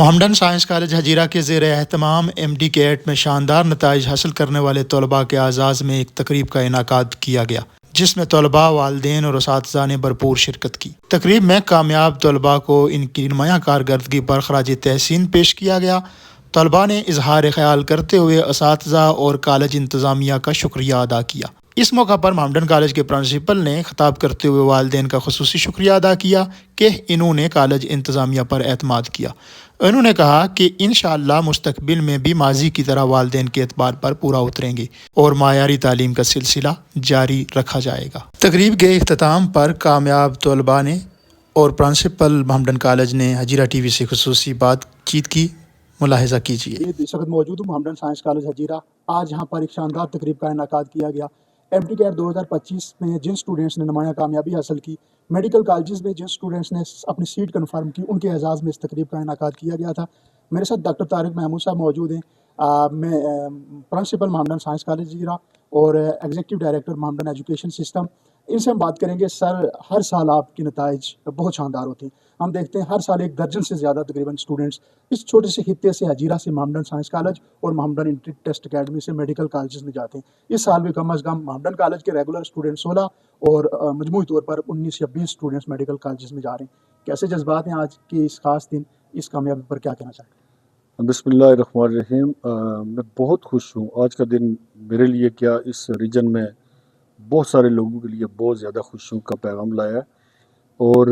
محمدن science college Hajira کے زیر اہتمام MD کیٹ میں شاندار نتائج حاصل کرنے والے طلباء کے اعزاز میں ایک تقریب کا انعقاد کیا گیا، جس میں طلباء، والدین اور اساتذہ نے بھرپور شرکت کی۔ تقریب میں کامیاب طلباء کو ان کی نمایاں کارکردگی پر خراج تحسین پیش کیا گیا۔ طلباء نے اظہار خیال کرتے ہوئے اساتذہ اور کالج انتظامیہ کا شکریہ ادا کیا۔ اس موقع پر محمدن کالج کے پرنسپل نے خطاب کرتے ہوئے والدین کا خصوصی شکریہ ادا کیا کہ انہوں نے کالج انتظامیہ پر اعتماد کیا۔ انہوں نے کہا کہ انشاءاللہ مستقبل میں بھی ماضی کی طرح والدین کے اعتبار پر پورا اتریں گے اور معیاری تعلیم کا سلسلہ جاری رکھا جائے گا۔ تقریب کے اختتام پر کامیاب طلباء نے اور پرنسپل محمدن کالج نے ہجیرہ ٹی وی سے خصوصی بات چیت کی۔ ملاحظہ کیجیے۔ اس وقت موجود ہوں محمدن سائنس کالج ہجیرہ۔ آج یہاں پر ایک شاندار تقریب کا انعقاد کیا گیا۔ MD کیٹ 2025 میں جن اسٹوڈنٹس نے نمایاں کامیابی حاصل کی، میڈیکل کالجز میں جن اسٹوڈنٹس نے اپنی سیٹ کنفرم کی، ان کے اعزاز میں اس تقریب کا انعقاد کیا گیا تھا۔ میرے ساتھ ڈاکٹر طارق محمود صاحب موجود ہیں۔ میں پرنسپل محمدن سائنس کالج ہجیرہ اور ایگزیکٹو ڈائریکٹر محمدن ایجوکیشن سسٹم۔ ان سے ہم بات کریں گے۔ سر، ہر سال آپ کے نتائج بہت شاندار ہوتے ہیں۔ ہم دیکھتے ہیں ہر سال 1 درجن سے زیادہ تقریباً اسٹوڈنٹس اس چھوٹے سے خطے سے ہجیرہ سے محمدن سائنس کالج اور محمدن انٹری ٹیسٹ اکیڈمی سے میڈیکل کالجز میں جاتے ہیں۔ اس سال بھی کم از کم محمدن کالج کے ریگولر اسٹوڈنٹ 16 اور مجموعی طور پر 19 یا 20 اسٹوڈنٹس میڈیکل کالجز میں جا رہے ہیں۔ کیسے جذبات ہیں آج کے اس خاص دن، اس کامیابی پر کیا کہنا چاہتے ہیں؟ بسم اللہ الرحمن الرحیم۔ میں بہت خوش ہوں۔ آج کا دن میرے لیے کیا، اس ریجن میں بہت سارے لوگوں کے لیے بہت زیادہ خوشیوں کا پیغام لایا ہے۔ اور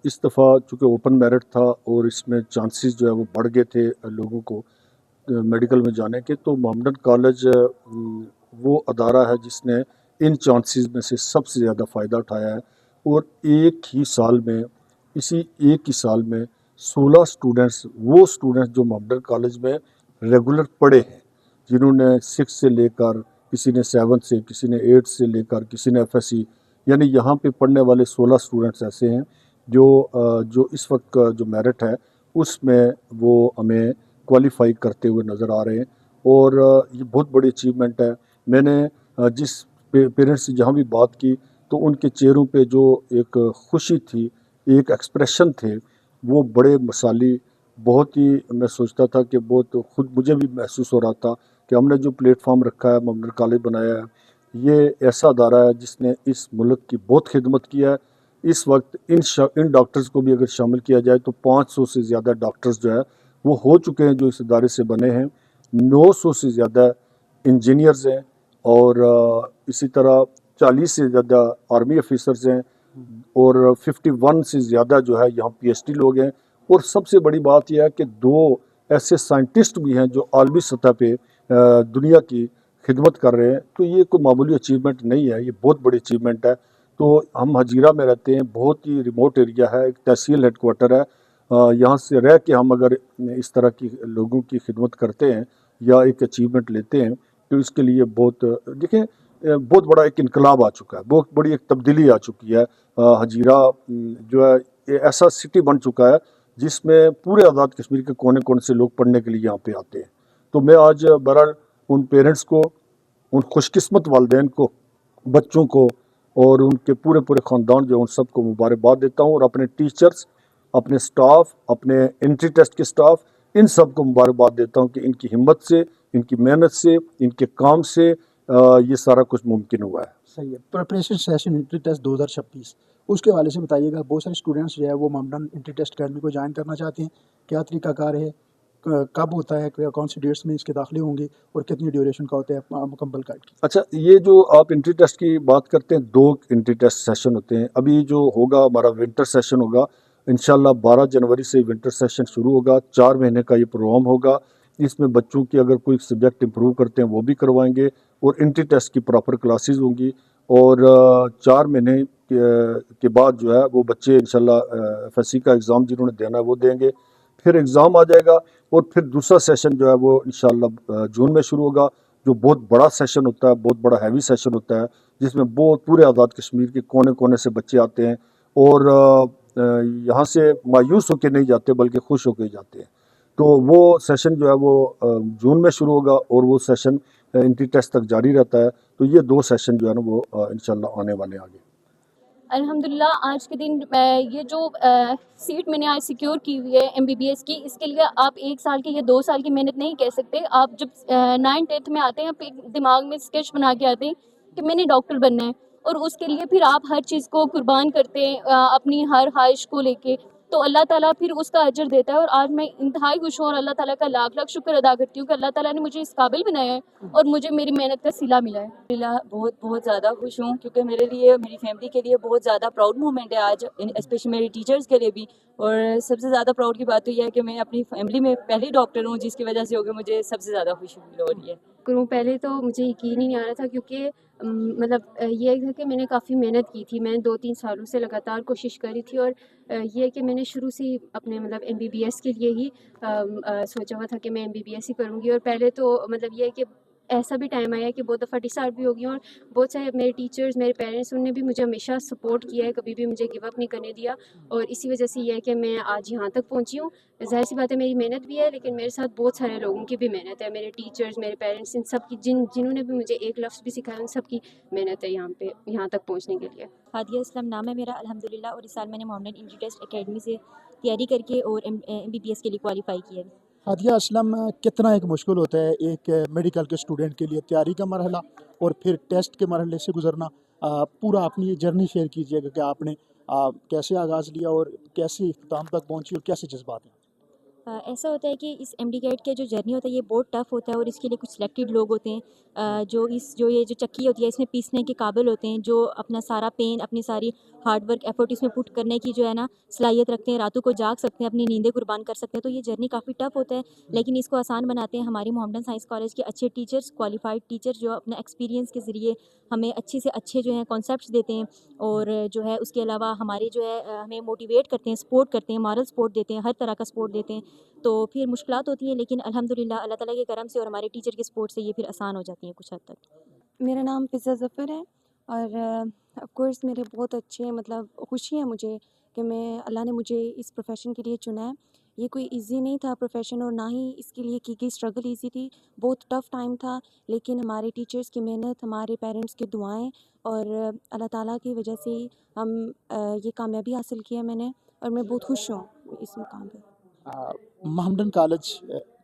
اس دفعہ چونکہ اوپن میرٹ تھا اور اس میں چانسز جو ہے وہ بڑھ گئے تھے لوگوں کو میڈیکل میں جانے کے، تو محمدن کالج وہ ادارہ ہے جس نے ان چانسز میں سے سب سے زیادہ فائدہ اٹھایا ہے۔ اور ایک ہی سال میں، اسی ایک ہی سال میں 16 اسٹوڈنٹس، وہ اسٹوڈنٹس جو محمدن کالج میں ریگولر پڑھے ہیں، جنہوں نے 6 سے لے کر، کسی نے 7 سے، کسی نے 8 سے لے کر، کسی نے FSC، یعنی یہاں پہ پڑھنے والے 16 اسٹوڈنٹس ایسے ہیں جو اس وقت کا جو میرٹ ہے اس میں وہ ہمیں کوالیفائی کرتے ہوئے نظر آ رہے ہیں۔ اور یہ بہت بڑی اچیومنٹ ہے۔ میں نے جس پیرنٹس سے جہاں بھی بات کی تو ان کے چہروں پہ جو ایک خوشی تھی، ایک ایکسپریشن تھے، وہ بڑے مثالی، بہت ہی، میں سوچتا تھا کہ بہت خود مجھے بھی محسوس ہو رہا تھا کہ ہم نے جو پلیٹ فارم رکھا ہے، محمدن کالج بنایا ہے، یہ ایسا ادارہ ہے جس نے اس ملک کی بہت خدمت کی ہے۔ اس وقت ان ڈاکٹرز کو بھی اگر شامل کیا جائے تو 500 سے زیادہ ڈاکٹرز جو ہے وہ ہو چکے ہیں جو اس ادارے سے بنے ہیں۔ 900 سے زیادہ انجینئرز ہیں اور اسی طرح 40 سے زیادہ آرمی آفیسرز ہیں اور 51 سے زیادہ جو ہے یہاں PhD لوگ ہیں۔ اور سب سے بڑی بات یہ ہے کہ 2 ایسے سائنٹسٹ بھی ہیں جو عالمی سطح پہ دنیا کی خدمت کر رہے ہیں۔ تو یہ کوئی معمولی اچیومنٹ نہیں ہے، یہ بہت بڑی اچیومنٹ ہے۔ تو ہم ہجیرہ میں رہتے ہیں، بہت ہی ریموٹ ایریا ہے، ایک تحصیل ہیڈ کوارٹر ہے۔ یہاں سے رہ کے ہم اگر اس طرح کی لوگوں کی خدمت کرتے ہیں یا ایک اچیومنٹ لیتے ہیں تو اس کے لیے بہت، دیکھیں، بہت بڑا ایک انقلاب آ چکا ہے، بہت بڑی ایک تبدیلی آ چکی ہے۔ ہجیرہ جو ہے ایسا سٹی بن چکا ہے جس میں پورے آزاد کشمیر کے کونے کونے سے لوگ پڑھنے کے لیے یہاں پہ آتے ہیں۔ تو میں آج بہرحال ان پیرنٹس کو، ان خوش قسمت والدین کو، بچوں کو اور ان کے پورے خاندان جو ان سب کو مبارکباد دیتا ہوں، اور اپنے ٹیچرز، اپنے سٹاف، اپنے انٹری ٹیسٹ کے سٹاف، ان سب کو مبارکباد دیتا ہوں کہ ان کی ہمت سے، ان کی محنت سے، ان کے کام سے یہ سارا کچھ ممکن ہوا ہے۔ صحیح ہے۔ پریپریشن سیشن انٹری ٹیسٹ 2026، اس کے حوالے سے بتائیے گا۔ بہت سارے اسٹوڈنٹس جو ہے وہ محمدن انٹری ٹیسٹ اکیڈمی کو جوائن کرنا چاہتے ہیں، کیا طریقہ کار ہے، کب ہوتا ہے، کون سی ڈیٹس میں اس کے داخلے ہوں گے اور کتنی ڈیوریشن کا ہوتا ہے مکمل گائیڈ کی؟ اچھا، یہ جو آپ انٹری ٹیسٹ کی بات کرتے ہیں، 2 انٹری ٹیسٹ سیشن ہوتے ہیں۔ ابھی جو ہوگا ہمارا ونٹر سیشن ہوگا، انشاءاللہ 12 جنوری سے ونٹر سیشن شروع ہوگا۔ 4 مہینے کا یہ پروگرام ہوگا۔ اس میں بچوں کی اگر کوئی سبجیکٹ امپروو کرتے ہیں وہ بھی کروائیں گے، اور انٹری ٹیسٹ کی پراپر کلاسز ہوں گی۔ اور 4 مہینے کے بعد جو ہے وہ بچے انشاءاللہ FSC کا ایگزام جنہوں نے دینا ہے وہ دیں گے، پھر ایگزام آ جائے گا، اور پھر دوسرا سیشن جو ہے وہ انشاءاللہ جون میں شروع ہوگا، جو بہت بڑا سیشن ہوتا ہے، بہت بڑا ہیوی سیشن ہوتا ہے، جس میں بہت پورے آزاد کشمیر کے کونے کونے سے بچے آتے ہیں، اور یہاں سے مایوس ہو کے نہیں جاتے بلکہ خوش ہو کے جاتے ہیں۔ تو وہ سیشن جو ہے وہ جون میں شروع ہوگا، اور وہ سیشن انٹری ٹیسٹ تک جاری رہتا ہے۔ تو یہ 2 سیشن جو ہے نا وہ انشاءاللہ آنے والے ہیں آگے۔ الحمدللہ آج کے دن یہ جو سیٹ میں نے آج سیکیور کی ہوئی ہے MBBS کی، اس کے لیے آپ 1 سال کی یا 2 سال کی محنت نہیں کہہ سکتے. آپ جب 9th 10th میں آتے ہیں، آپ ایک دماغ میں اسکیچ بنا کے آتے ہیں کہ میں نے ڈاکٹر بننا ہے، اور اس کے لیے پھر آپ ہر چیز کو قربان کرتے ہیں، اپنی ہر خواہش کو لے کے. تو اللہ تعالیٰ پھر اس کا اجر دیتا ہے، اور آج میں انتہائی خوش ہوں اور اللہ تعالیٰ کا لاکھ لاکھ شکر ادا کرتی ہوں کہ اللہ تعالیٰ نے مجھے اس قابل بنایا ہے اور مجھے میری محنت کا صلہ ملا ہے. الحمدللہ بہت بہت زیادہ خوش ہوں، کیونکہ میرے لیے، میری فیملی کے لیے بہت زیادہ پراؤڈ مومنٹ ہے آج، اسپیشلی میری ٹیچرز کے لیے بھی. اور سب سے زیادہ پراؤڈ کی بات تو یہ ہے کہ میں اپنی فیملی میں پہلی ڈاکٹر ہوں، جس کی وجہ سے ہوگی مجھے سب سے زیادہ خوشی فیل ہو رہی ہے. کروں پہلے تو مجھے یقین ہی نہیں آ رہا تھا، کیونکہ مطلب یہ ہے کہ میں نے کافی محنت کی تھی. میں 2-3 سالوں سے لگاتار کوشش کر رہی تھی، اور یہ ہے کہ میں نے شروع سے ہی اپنے مطلب MBBS کے لیے ہی سوچا ہوا تھا کہ میں MBBS ہی کروں گی. اور پہلے تو مطلب یہ ہے کہ ایسا بھی ٹائم آیا کہ بہت دفعہ ڈسہارٹ بھی ہو گئی ہوں، اور بہت سارے میرے ٹیچرز، میرے پیرنٹس، ان نے بھی مجھے ہمیشہ سپورٹ کیا ہے، کبھی بھی مجھے گیو اپ نہیں کرنے دیا. اور اسی وجہ سے یہ ہے کہ میں آج یہاں تک پہنچی ہوں. ظاہر سی بات ہے میری محنت بھی ہے، لیکن میرے ساتھ بہت سارے لوگوں کی بھی محنت ہے، میرے ٹیچرز، میرے پیرنٹس، ان سب کی جنہوں نے بھی مجھے ایک لفظ بھی سکھایا، ان سب کی محنت ہے یہاں تک پہنچنے کے لیے. ہادیہ اسلم نام ہے میرا الحمدللہ، اور اس سال میں نے محمد انٹری ٹیسٹ اکیڈمی سے تیاری کر کے اور MBBS کے لیے کوالیفائی کیا ہے. ہادیہ اسلم، کتنا ایک مشکل ہوتا ہے ایک میڈیکل کے اسٹوڈنٹ کے لیے تیاری کا مرحلہ اور پھر ٹیسٹ کے مرحلے سے گزرنا؟ پورا اپنی یہ جرنی شیئر کیجیے گا کہ آپ نے کیسے آغاز لیا اور کیسے اختتام تک پہنچی اور کیسے جذبات ہیں؟ ایسا ہوتا ہے کہ اس MD کیٹ کا جو جرنی ہوتا ہے یہ بہت ٹف ہوتا ہے، اور اس کے لیے کچھ سلیکٹڈ لوگ ہوتے ہیں جو یہ جو چکی ہوتی ہے اس میں پیسنے کے قابل ہوتے ہیں، جو اپنا سارا پین، اپنی ساری ہارڈ ورک ایفرٹ اس میں پٹ کرنے کی جو ہے نا صلاحیت رکھتے ہیں، راتوں کو جاگ سکتے ہیں، اپنی نیندیں قربان کر سکتے ہیں. تو یہ جرنی کافی ٹف ہوتا ہے، لیکن اس کو آسان بناتے ہیں ہماری محمدن سائنس کالج کے اچھے ٹیچرز، کوالیفائڈ ٹیچر، جو اپنا ایکسپیرینس کے ذریعے ہمیں اچھے سے اچھے جو ہیں کانسیپٹس دیتے ہیں، اور جو ہے اس کے علاوہ ہمارے جو ہے ہمیں موٹیویٹ کرتے ہیں، سپورٹ کرتے ہیں، مارل سپورٹ دیتے ہیں، ہر طرح کا سپورٹ دیتے ہیں. تو پھر مشکلات ہوتی ہیں، لیکن الحمدللہ اللہ تعالیٰ کے کرم سے اور ہمارے ٹیچر کے سپورٹ سے یہ پھر آسان ہو جاتی ہیں کچھ حد تک. میرا نام فضا ظفر ہے، اور آف کورس میرے بہت اچھے مطلب خوشی ہے مجھے کہ اللہ نے مجھے اس پروفیشن کے لیے چنا ہے. یہ کوئی ایزی نہیں تھا پروفیشن، اور نہ ہی اس کے لیے کی گئی اسٹرگل ایزی تھی. بہت ٹف ٹائم تھا، لیکن ہمارے ٹیچرز کی محنت، ہمارے پیرنٹس کی دعائیں اور اللہ تعالیٰ کی وجہ سے ہی ہم یہ کامیابی حاصل کی ہے میں نے، اور میں بہت خوش ہوں اس مقام پہ. محمدن کالج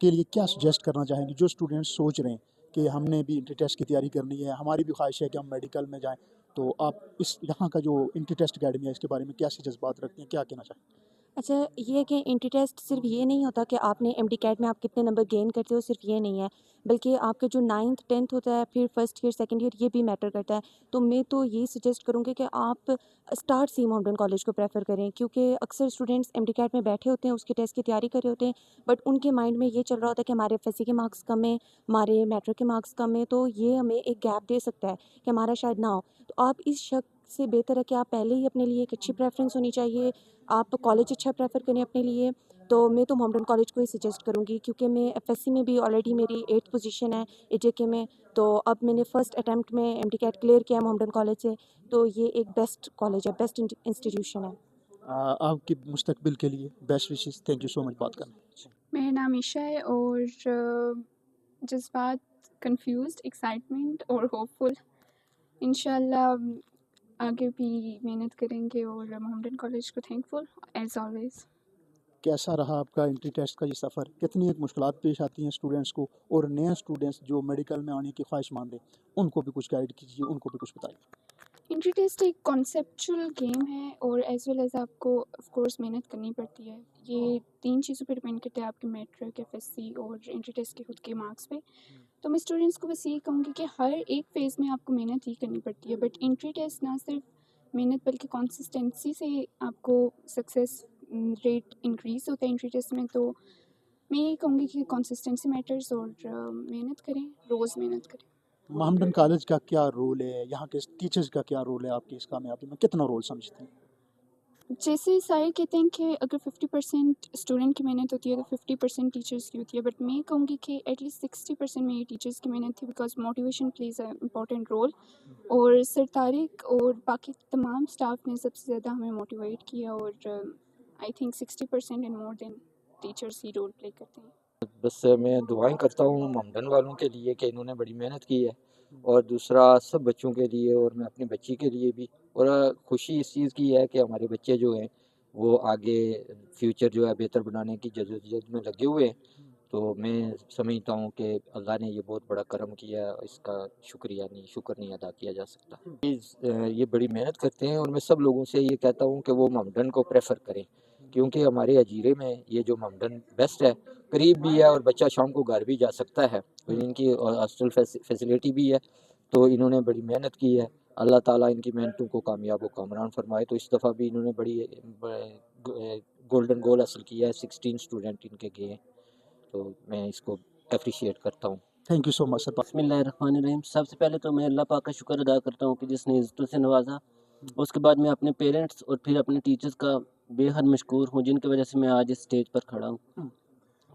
کے لیے کیا سجیسٹ کرنا چاہیں گے جو اسٹوڈنٹس سوچ رہے ہیں کہ ہم نے بھی انٹری ٹیسٹ کی تیاری کرنی ہے، ہماری بھی خواہش ہے کہ ہم میڈیکل میں جائیں؟ تو آپ اس یہاں کا جو انٹری ٹیسٹ اکیڈمی ہے اس کے بارے میں کیسے جذبات رکھتے ہیں، کیا کہنا چاہیں؟ اچھا، یہ ہے کہ انٹری ٹیسٹ صرف یہ نہیں ہوتا کہ آپ نے MD کیٹ میں آپ کتنے نمبر گین کرتے ہو، صرف یہ نہیں ہے، بلکہ آپ کا جو 9th 10th ہوتا ہے، پھر فرسٹ ایئر سیکنڈ ایئر، یہ بھی میٹر کرتا ہے. تو میں تو یہ سجیسٹ کروں گی کہ آپ اسٹارٹ سے ہی محمدن کالج کو پریفر کریں، کیونکہ اکثر اسٹوڈنٹس MD کیٹ میں بیٹھے ہوتے ہیں، اس کے ٹیسٹ کی تیاری کر رہے ہوتے ہیں، بٹ ان کے مائنڈ میں یہ چل رہا ہوتا ہے کہ ہمارے FSC کے مارکس کم ہیں، ہمارے میٹرک کے مارکس کم ہیں، تو یہ ہمیں ایک گیپ دے سکتا ہے کہ ہمارا شاید نہ ہو. تو آپ اس شک سے بہتر ہے کہ آپ پہلے ہی اپنے لیے ایک اچھی پریفرنس ہونی چاہیے، آپ کالج اچھا پریفر کریں اپنے لیے. تو میں تو محمدن کالج کو ہی سجیسٹ کروں گی، کیونکہ میں FSC میں بھی آلریڈی میری 8th پوزیشن ہے AJK میں. تو اب میں نے فرسٹ اٹیمپٹ میں MD کیٹ کلیئر کیا ہے محمدن کالج سے، تو یہ ایک بیسٹ کالج ہے، بیسٹ انسٹیٹیوشن ہے. آپ کے مستقبل کے لیے best wishes. Thank you so much بات کرنا. میرا نام عشا ہے، اور جذبات کنفیوزڈ، ایکسائٹمنٹ اور ہوپ فل. انشاءاللہ آگے بھی محنت کریں گے، اور محمدن کالج کو تھینکفل ایز آلویز. کیسا رہا آپ کا انٹری ٹیسٹ کا یہ سفر؟ کتنی ایک مشکلات پیش آتی ہیں اسٹوڈنٹس کو، اور نئے اسٹوڈنٹس جو میڈیکل میں آنے کی خواہش مند ہیں ان کو بھی کچھ گائیڈ کیجیے، ان کو بھی کچھ بتائیے. انٹری ٹیسٹ ایک کانسیپچول گیم ہے، اور ایز ویل ایز آپ کو آف کورس محنت کرنی پڑتی ہے. یہ 3 چیزوں پہ ڈپینڈ کرتا ہے، آپ کے میٹرک، FSC اور انٹری ٹیسٹ کے خود کے مارکس پہ. تو میں اسٹوڈنٹس کو بس یہی کہوں گی کہ ہر ایک فیز میں آپ کو محنت ہی کرنی پڑتی ہے، بٹ انٹری ٹیسٹ نہ صرف محنت بلکہ کنسسٹنسی سے آپ کو سکسیس ریٹ انکریز ہوتا ہے انٹری ٹیسٹ میں. تو میں یہی کہوں گی کہ کنسسٹنسی میٹرز، اور محنت کریں، روز محنت کریں. محمدن کالج کا کیا رول ہے، یہاں کے ٹیچرز کا کیا رول ہے آپ کی اس کامیابی میں، کتنا رول سمجھتے ہیں؟ جیسے سارے کہتے ہیں کہ اگر 50% اسٹوڈنٹ کی محنت ہوتی ہے تو 50% ٹیچرس کی ہوتی ہے، بٹ میں کہوں گی کہ ایٹ لیسٹ 60% میری ٹیچرس کی محنت تھی، because motivation plays a important role. اور سر طارق اور باقی تمام اسٹاف نے سب سے زیادہ ہمیں موٹیویٹ کیا، اور I think 60% and more than teachers ہی رول پلے کرتے ہیں. بس میں دعائیں کرتا ہوں محمدن والوں کے لیے کہ انہوں نے بڑی محنت کی ہے، اور دوسرا سب بچوں کے لیے اور میں اپنی بچی کے لیے بھی. اور خوشی اس چیز کی ہے کہ ہمارے بچے جو ہیں وہ آگے فیوچر جو ہے بہتر بنانے کی جدوجہد میں لگے ہوئے ہیں. تو میں سمجھتا ہوں کہ اللہ نے یہ بہت بڑا کرم کیا ہے، اس کا شکر نہیں ادا کیا جا سکتا. یہ بڑی محنت کرتے ہیں اور میں سب لوگوں سے یہ کہتا ہوں کہ وہ ممڈن کو پریفر کریں، کیونکہ ہمارے اجیرے میں یہ جو ممڈن بیسٹ ہے، قریب بھی ہے اور بچہ شام کو گھر بھی جا سکتا ہے. ان کی ہاسٹل فیسلٹی بھی ہے. تو انہوں نے بڑی محنت کی ہے. اللہ تعالیٰ ان کی محنتوں کو کامیاب و کامران فرمائے. تو اس دفعہ بھی انہوں نے بڑی گولڈن گول حاصل کیا ہے. 16 اسٹوڈنٹ ان کے گئے ہیں. تو میں اس کو اپریشیٹ کرتا ہوں. تھینک یو سو مچ سر. بسم اللہ الرحمن الرحیم. سب سے پہلے تو میں اللہ پاک کا شکر ادا کرتا ہوں کہ جس نے عزتوں سے نوازا. اس کے بعد میں اپنے پیرنٹس اور پھر اپنے ٹیچرز کا بے حد مشکور ہوں، جن کی وجہ سے میں آج اس اسٹیج پر کھڑا ہوں.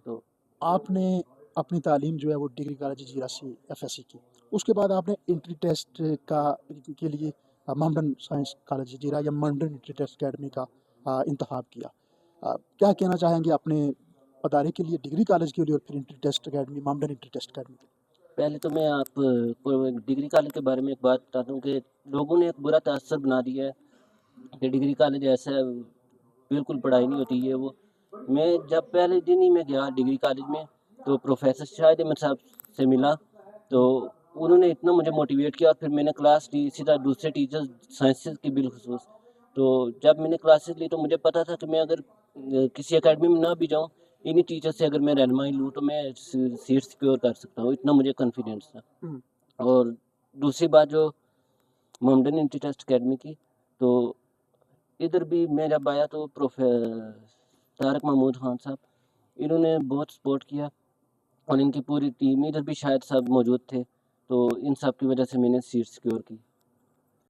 تو آپ نے اپنی تعلیم جو ہے وہ ڈگری کالج جیرا سے FSC کی، اس کے بعد آپ نے انٹری ٹیسٹ کے لیے ممڈن سائنس کالج جیرا یا ممڈن انٹری ٹیسٹ اکیڈمی کا انتخاب کیا. کیا کہنا چاہیں گے اپنے ادارے کے لیے، ڈگری کالج کے لیے اور پھر entry test academy, Mohammadan entry test academy کے لیے؟ پہلے تو میں آپ کو ڈگری کالج کے بارے میں ایک بات بتاتا ہوں کہ لوگوں نے ایک برا تاثر بنا دیا ہے کہ ڈگری کالج ایسا ہے، بالکل پڑھائی نہیں ہوتی ہے. وہ میں جب پہلے دن ہی میں گیا ڈگری کالج میں تو پروفیسر شاہد احمد صاحب سے ملا، تو انہوں نے اتنا مجھے موٹیویٹ کیا. اور پھر میں نے کلاس لی، اسی طرح دوسرے ٹیچرز سائنسز کی بالخصوص. تو جب میں نے کلاسز لی تو مجھے پتا تھا کہ میں اگر کسی اکیڈمی میں نہ بھی جاؤں، انہی ٹیچر سے اگر میں رہنمائی لوں تو میں سیٹ سیکیور کر سکتا ہوں. اتنا مجھے کانفیڈینس تھا. اور دوسری بات جو ممڈن انٹری ٹیسٹ اکیڈمی کی، تو ادھر بھی میں جب آیا تو طارق محمود خان صاحب انہوں نے بہت سپورٹ کیا، اور ان کی پوری ٹیم، ادھر بھی شاہد صاحب موجود تھے. تو ان سب کی وجہ سے میں نے سیٹ سیکیور کی.